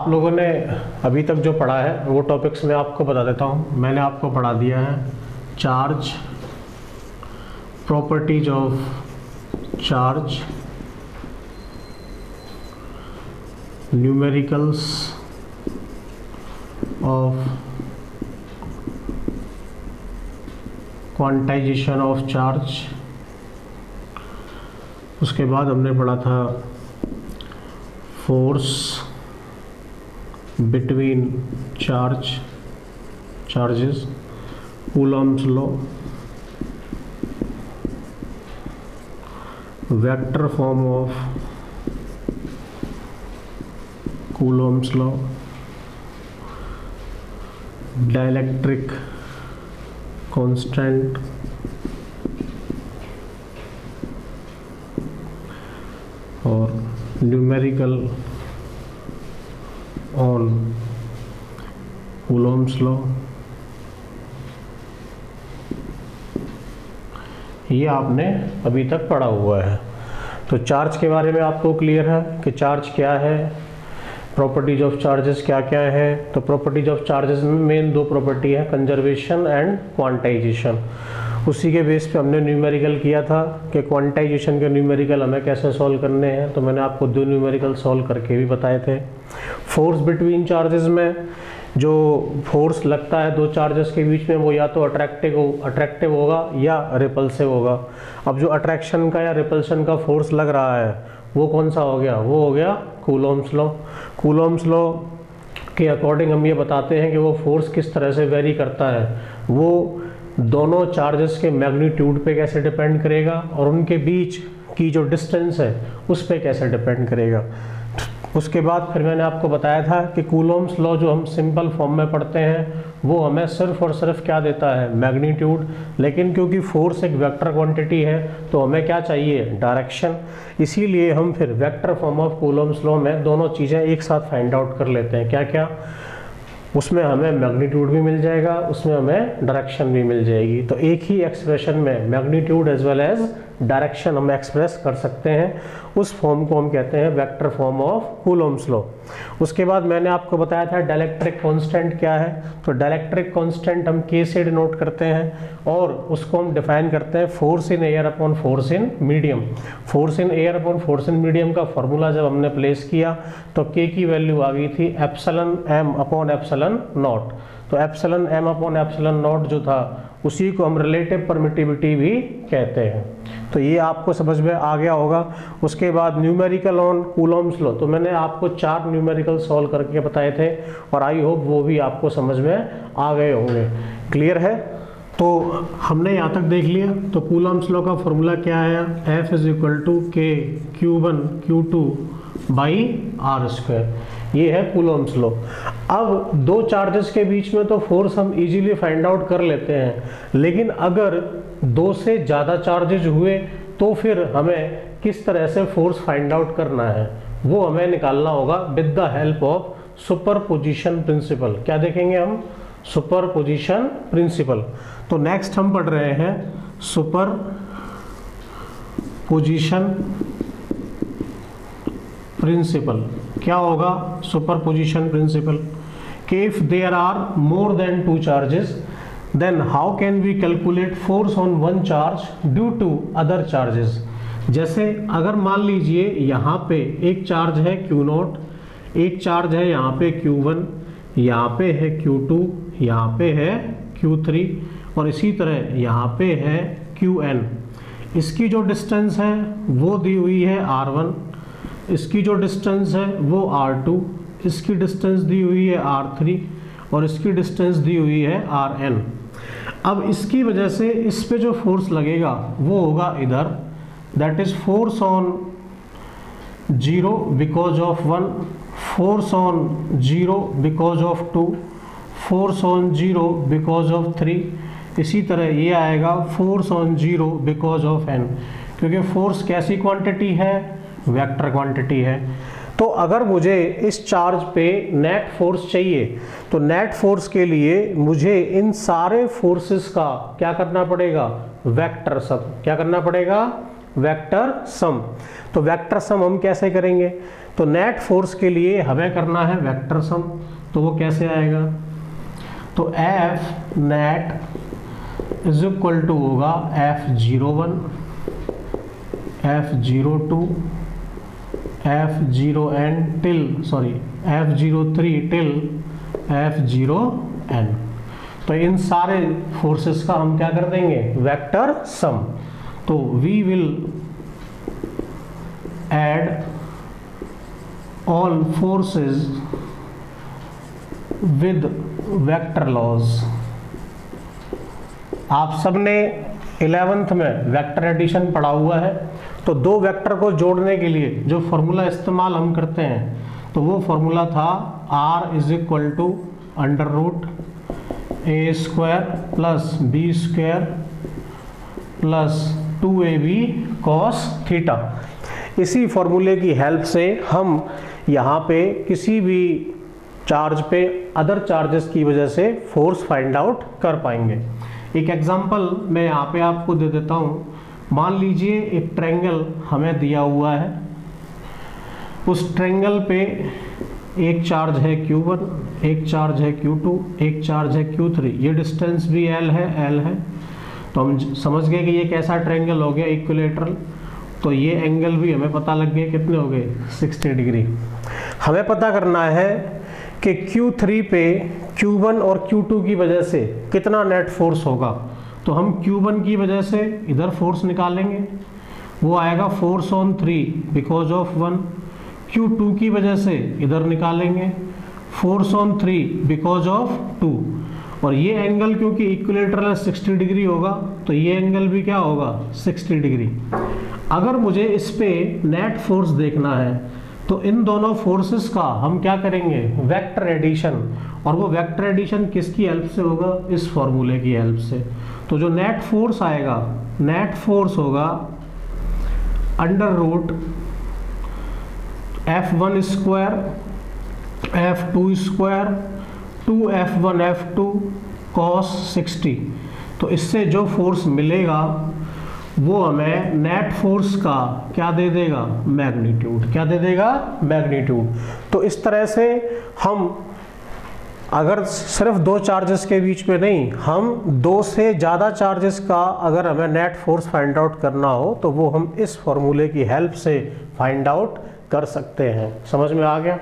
आप लोगों ने अभी तक जो पढ़ा है वो टॉपिक्स मैं आपको बता देता हूँ। मैंने आपको पढ़ा दिया है charge, properties of charge, numericals of quantization of charge. उसके बाद हमने पढ़ा था force between charges, Coulomb's law, vector form of Coulomb's law, dielectric constant, और न्यूमेरिकल ऑन कूलॉम्स लॉ। ये आपने अभी तक पढ़ा हुआ है। तो चार्ज के बारे में आपको क्लियर है कि चार्ज क्या है, प्रॉपर्टीज ऑफ चार्जेस क्या क्या है। तो प्रॉपर्टीज ऑफ चार्जेस में मेन दो प्रॉपर्टी है, कंजर्वेशन एंड क्वांटाइजेशन। उसी के बेस पे हमने न्यूमेरिकल किया था कि क्वांटाइजेशन के न्यूमेरिकल हमें कैसे सॉल्व करने हैं। तो मैंने आपको दो न्यूमेरिकल सॉल्व करके भी बताए थे। फोर्स बिटवीन चार्जेस में जो फोर्स लगता है दो चार्जेस के बीच में वो या तो अट्रैक्टिव होगा या रिपल्सिव होगा। अब जो अट्रैक्शन का या रिपल्शन का फोर्स लग रहा है वो कौन सा हो गया, वो हो गया कूलॉम्स लॉ। कूलॉम्स लॉ के अकॉर्डिंग हम ये बताते हैं कि वो फोर्स किस तरह से वेरी करता है, वो दोनों चार्जेस के मैग्नीट्यूड पे कैसे डिपेंड करेगा और उनके बीच की जो डिस्टेंस है उस पे कैसे डिपेंड करेगा। उसके बाद फिर मैंने आपको बताया था कि कूलॉम्स लॉ जो हम सिंपल फॉर्म में पढ़ते हैं वो हमें सिर्फ और सिर्फ क्या देता है, मैग्नीट्यूड। लेकिन क्योंकि फोर्स एक वेक्टर क्वांटिटी है तो हमें क्या चाहिए, डायरेक्शन। इसीलिए हम फिर vector form of Coulomb's law में दोनों चीज़ें एक साथ फाइंड आउट कर लेते हैं। क्या क्या, उसमें हमें मैग्नीट्यूड भी मिल जाएगा, उसमें हमें डायरेक्शन भी मिल जाएगी। तो एक ही एक्सप्रेशन में magnitude as well as direction हम एक्सप्रेस कर सकते हैं। उस फॉर्म को हम कहते हैं vector form of Coulomb's law. उसके बाद मैंने आपको बताया था डाइलेक्ट्रिक कांस्टेंट क्या है। तो डाइलेक्ट्रिक कांस्टेंट हम K से डिनोट करते हैं और उसको हम डिफाइन करते हैं force in air upon force in medium. Force in air upon force in medium का फॉर्मूला जब हमने प्लेस किया तो K की वैल्यू आ गई थी epsilon m upon epsilon naught. तो epsilon m upon epsilon naught जो था उसी को हम रिलेटिव परमिटिविटी भी कहते हैं। तो ये आपको समझ में आ गया होगा। उसके बाद न्यूमेरिकल ऑन कूलॉम्स लॉ, तो मैंने आपको 4 न्यूमेरिकल सॉल्व करके बताए थे और आई होप वो भी आपको समझ में आ गए होंगे। क्लियर है? तो हमने यहाँ तक देख लिया। तो कूलॉम्स लॉ का फॉर्मूला क्या है, F is equal to K Q1 Q2 by R square. ये है कूलॉम्स लॉ। अब दो चार्जेस के बीच में तो फोर्स हम इजीली फाइंड आउट कर लेते हैं, लेकिन अगर दो से ज़्यादा चार्जेस हुए तो फिर हमें किस तरह से फोर्स फाइंड आउट करना है वो हमें निकालना होगा with the help of superposition principle. क्या देखेंगे हम, सुपरपोजिशन प्रिंसिपल। तो नेक्स्ट हम पढ़ रहे हैं सुपरपोजिशन प्रिंसिपल। क्या होगा सुपरपोजिशन प्रिंसिपल, कि if there are more than 2 charges then how can we calculate force on one charge due to other charges. जैसे अगर मान लीजिए यहाँ पे एक चार्ज है Q0, एक चार्ज है यहाँ पे Q1, यहाँ पे है Q2, यहाँ पे है Q3 और इसी तरह यहाँ पे है Qn। इसकी जो डिस्टेंस है वो दी हुई है R1, इसकी जो डिस्टेंस है वो R2, इसकी डिस्टेंस दी हुई है R3 और इसकी डिस्टेंस दी हुई है Rn। अब इसकी वजह से इस पे जो फोर्स लगेगा वो होगा इधर, that is force on 0 because of 1, force on 0 because of 2, force on 0 because of 3। इसी तरह ये आएगा force on 0 because of n, क्योंकि फोर्स कैसी क्वांटिटी है, वेक्टर क्वांटिटी है। तो अगर मुझे इस चार्ज पे नेट फोर्स चाहिए तो नेट फोर्स के लिए मुझे इन सारे फोर्सेस का क्या करना पड़ेगा, वेक्टर सब क्या करना पड़ेगा, वेक्टर सम। तो वेक्टर सम हम कैसे करेंगे? तो नेट फोर्स के लिए हमें करना है वेक्टर सम, तो वो कैसे आएगा? तो F net is equal to होगा F01, F02, F0n till F03 till F0n। तो इन सारे फोर्सेस का हम क्या कर देंगे? Vector sum. तो we will add all forces with vector laws. आप सबने 11th में वेक्टर एडिशन पढ़ा हुआ है, तो दो वेक्टर को जोड़ने के लिए जो फॉर्मूला इस्तेमाल हम करते हैं, तो वो फॉर्मूला था R is equal to under root A square plus B square plus 2ab cos theta. इसी फॉर्मूले की हेल्प से हम यहाँ पे किसी भी चार्ज पे अदर चार्जेस की वजह से फोर्स फाइंड आउट कर पाएंगे। एक एग्जांपल मैं यहाँ पे आपको दे देता हूँ। मान लीजिए एक ट्रायंगल हमें दिया हुआ है, उस ट्रायंगल पे एक चार्ज है Q1, एक चार्ज है Q2, एक चार्ज है Q3, ये डिस्टेंस भी L है। तो हम समझ गए कि ये कैसा ट्रायंगल हो गया, इक्विलेटरल। तो ये एंगल भी हमें पता लग गए, कितने हो गए? 60 डिग्री। हमें पता करना है कि Q3 पे Q1 और Q2 की वजह से कितना नेट फोर्स होगा। तो हम Q1 की वजह से इधर फोर्स निकालेंगे, वो आएगा force on 3 because of 1। Q2 की वजह से इधर निकालेंगे फोर्स ऑन 3 बिकॉज ऑफ 2। और ये एंगल क्योंकि इक्विलेटरल 60 डिग्री होगा, तो ये एंगल भी क्या होगा? 60 डिग्री। अगर मुझे इस पे नेट फोर्स देखना है, तो इन दोनों फोर्सेस का हम क्या करेंगे? Vector addition. और वो वेक्टर एडिशन किसकी हेल्प से होगा? इस फॉर्मूले की हेल्प से। तो जो नेट फोर्स आएगा, नेट फोर्स होगा under root F1 square F2 square 2F1 F2 cos 60। तो इससे जो फोर्स मिलेगा वो हमें नेट फोर्स का क्या दे देगा? मैग्नीट्यूड। क्या दे देगा? मैग्नीट्यूड। तो इस तरह से हम अगर सिर्फ दो चार्जेस के बीच में नहीं, हम दो से ज़्यादा चार्जेस का अगर हमें नेट फोर्स फाइंड आउट करना हो, तो वो हम इस फॉर्मूले की हेल्प से फाइंड आउट कर सकते हैं। समझ में आ गया?